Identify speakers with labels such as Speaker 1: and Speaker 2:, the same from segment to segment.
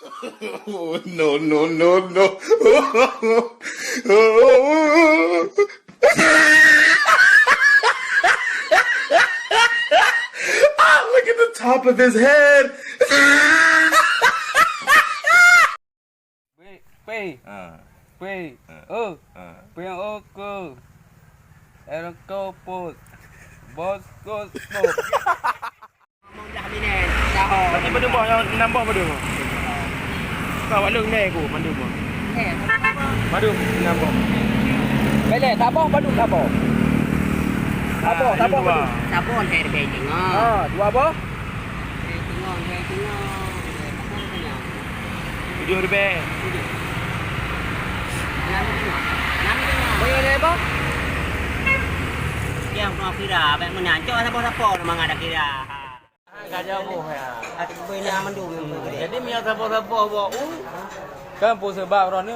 Speaker 1: Oh, no, no, no, no. Ah, look at the top of his head.
Speaker 2: P P P O K L K P Bos Bos
Speaker 3: Nanti pada buat yang nampak pada tu. Kau buat lung ni aku pandu buat. Padu nampak.
Speaker 2: Bele tapo padu tapo. Tapo tapo.
Speaker 4: Tapo hai be tengok.
Speaker 2: Dua apa?
Speaker 4: Tengok.
Speaker 3: Video dia be.
Speaker 2: Boleh ni apa?
Speaker 4: Yang mau kira, baik menanjak siapa-siapa memang ada kira.
Speaker 3: Gajah buh ya.
Speaker 4: Ada benda mandu.
Speaker 3: Jadi miak siapa-siapa buat.
Speaker 2: Kan pun sebab orang ni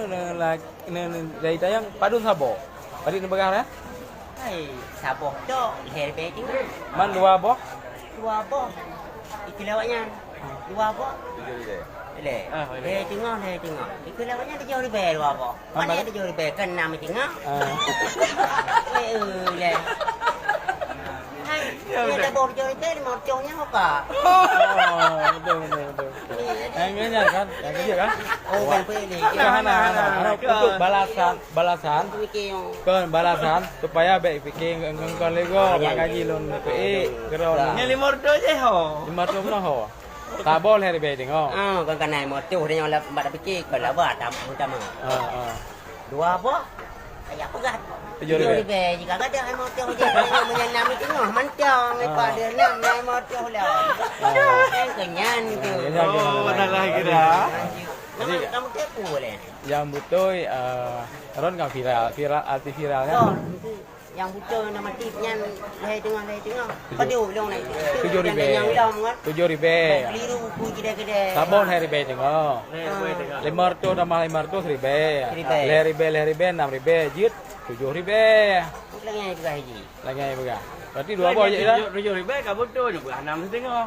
Speaker 2: dari tayang padun sabo. Padi ni begang ya?
Speaker 4: Hai, siapa tu? Hai be tengok.
Speaker 2: Man dua apa?
Speaker 4: Dua apa? Ikilawaknya. Dua apa? Boleh. Tengok. Ikilawaknya dia jauh lebih dua apa? Mana dia jauh lebih kan nama tengok. Le. Hai, dia bawa jauh lebih mau jauhnya apa?
Speaker 2: Betul. Yang ini kan, yang dia kan.
Speaker 4: Oh, bang ni.
Speaker 2: Untuk balasan. Kan balasan supaya baik fikir engkau lego ngaji lon PE geron.
Speaker 3: Yang 500 je ho.
Speaker 2: 500 mana ho? Tak boleh lebih tengok.
Speaker 4: Kan naik motor dia yang lambat fikir kalau buat utama. Dua apa? Ayah pegat.
Speaker 2: 7,000.
Speaker 4: Jika ada naik motor je menyenam itu tengok mantang pada 6 naik motor lah. Kan kenyan tu.
Speaker 3: Mana lah kira.
Speaker 4: Jadi kamu tipu boleh.
Speaker 2: Yang betul ron kan viral arti viral kan.
Speaker 4: Yang betul nama tipnya leh tengok. Padu long naik.
Speaker 2: 7,000.
Speaker 4: Yang dom kan.
Speaker 2: 7,000.
Speaker 4: Keliru ku gede-gede.
Speaker 2: Sabon hari be tengok. 500 tambah 500 ribe. Leribe 6,000 jit 7,000.
Speaker 4: Lagi yang juga haji.
Speaker 2: Lagi yang berapa? Berarti dua apa je dah?
Speaker 3: 7,000 kau betul je buat 6 tengok.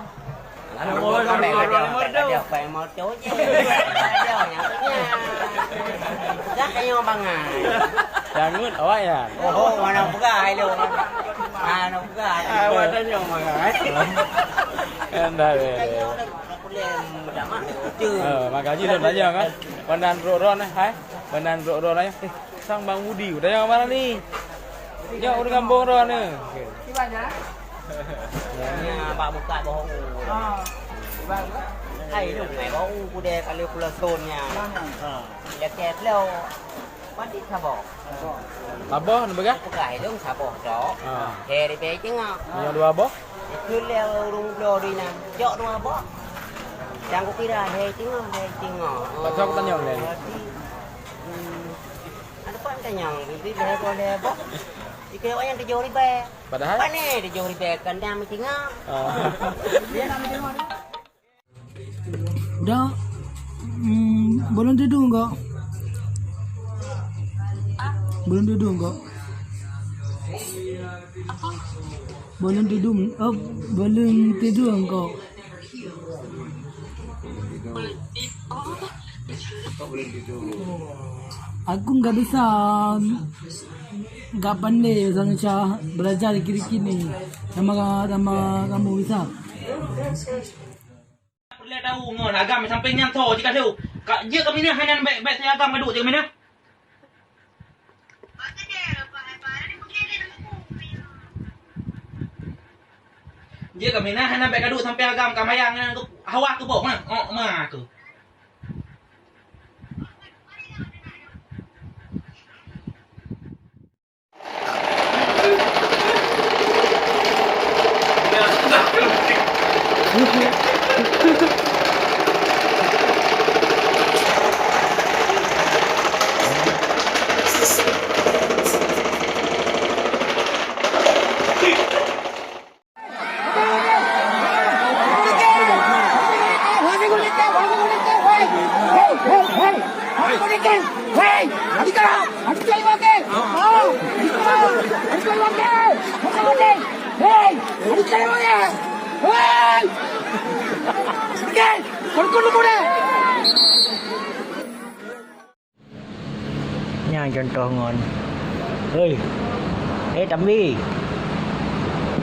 Speaker 4: Ada motor je. Ada yang tak yang bangai.
Speaker 2: Jangan awak ya.
Speaker 4: Oh, mana pegai lu. Mana pegai.
Speaker 3: Awak dah yang mangai.
Speaker 2: Anda be. Makanya dah tanya kan. Pandan ron hai. Pandan ron aja. Sang Bang Budi, udah yang mana ni? Ya, udah kampung ron ni.
Speaker 4: Di mana? Ya, Pak buka bohong. Hai lu ngày bohong ku de kalau pula sonnya. Ya kek lo. Padi sabo.
Speaker 2: Apa ni begas?
Speaker 4: Pegai dong sabo ro. He di be tengok.
Speaker 2: Yang dua apa?
Speaker 4: Ku leo rung lo di na. Jok dua apa? Jangan ku kira he tengok.
Speaker 2: Pasal aku tanya ni.
Speaker 4: Ada apa tanya? Di boleh apa? Ikut orang yang dijauh ribe.
Speaker 2: Padahal?
Speaker 4: Apa ni dijauh ribe kan dia mesti tengok. Dia nak macam mana?
Speaker 5: Dah belum tidur enggak? Belum tidur enggak? Belum tidur. Belum tidur enggak? Aku enggak bisa, enggak pandai Sancha belajar kiri-kiri. Sama kamu bisa.
Speaker 3: Lihat tahu ngon agam sampai nyang tho jika tahu. Kak je kami ni hanan baik saya agam madu je kami ni. Je kami ni hanan baik kadu sampai agam kamayang tu hawa tu bok mah. Ma tu.
Speaker 5: Hey!
Speaker 3: yang contoh ngon. Hei. Tambi.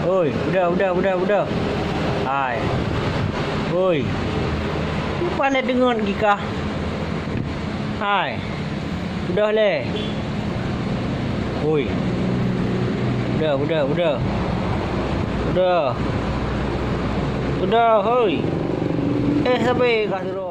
Speaker 3: Oi, udah. Hai. Oi. Pandai dengar gika. Hai. Udah le. Oi. Udah. Udah, hoi. Sampai kat dulu.